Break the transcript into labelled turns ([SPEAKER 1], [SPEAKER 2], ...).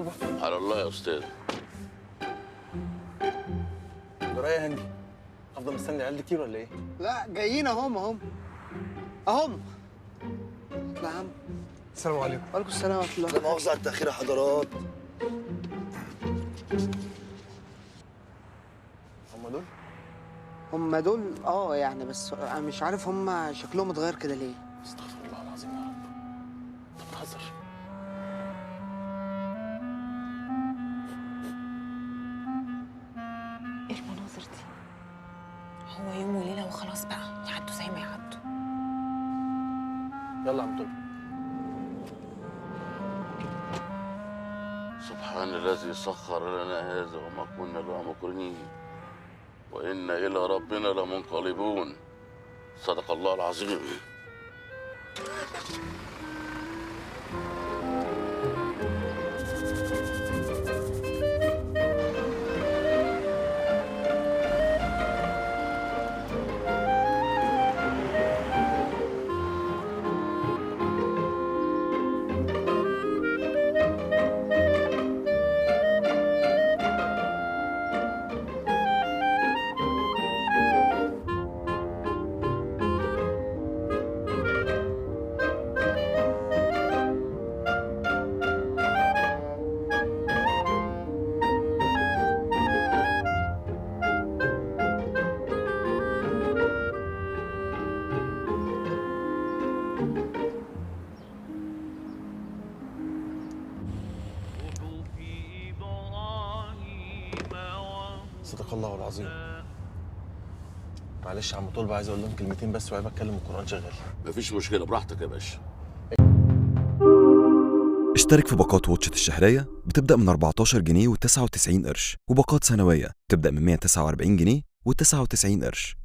[SPEAKER 1] طلبه؟
[SPEAKER 2] على الله يا استاذ.
[SPEAKER 1] جرايه يا هندي، افضل مستني العيال دي كتير ولا ايه؟
[SPEAKER 3] لا جايين اهم. لا يا عم.
[SPEAKER 1] السلام عليكم.
[SPEAKER 3] وعليكم السلام ورحمه الله.
[SPEAKER 4] لا مؤاخذة على التأخير يا حضرات.
[SPEAKER 1] هم دول؟
[SPEAKER 3] يعني بس انا مش عارف هم شكلهم اتغير كده ليه.
[SPEAKER 1] استغفر الله العظيم يا رب. انت بتهزر؟
[SPEAKER 5] ايه المناظر دي؟ هو يوم وليله وخلاص بقى، يعدوا زي ما يعدوا.
[SPEAKER 1] يلا يا عم طلبه.
[SPEAKER 2] سبحان الذي سخر لنا هذا وما كنا له مقرنين وإنا إلى ربنا لمنقلبون. صدق الله العظيم.
[SPEAKER 1] صدق الله العظيم. معلش يا عم طلبه، عايز اقول لهم كلمتين بس وعيب اتكلم والقران شغال.
[SPEAKER 2] مفيش مشكلة، براحتك يا باشا.
[SPEAKER 6] اشترك في باقات واتشت الشهرية بتبدأ من 14 جنيه و99 قرش، وباقات سنوية بتبدأ من 149 جنيه و99 قرش.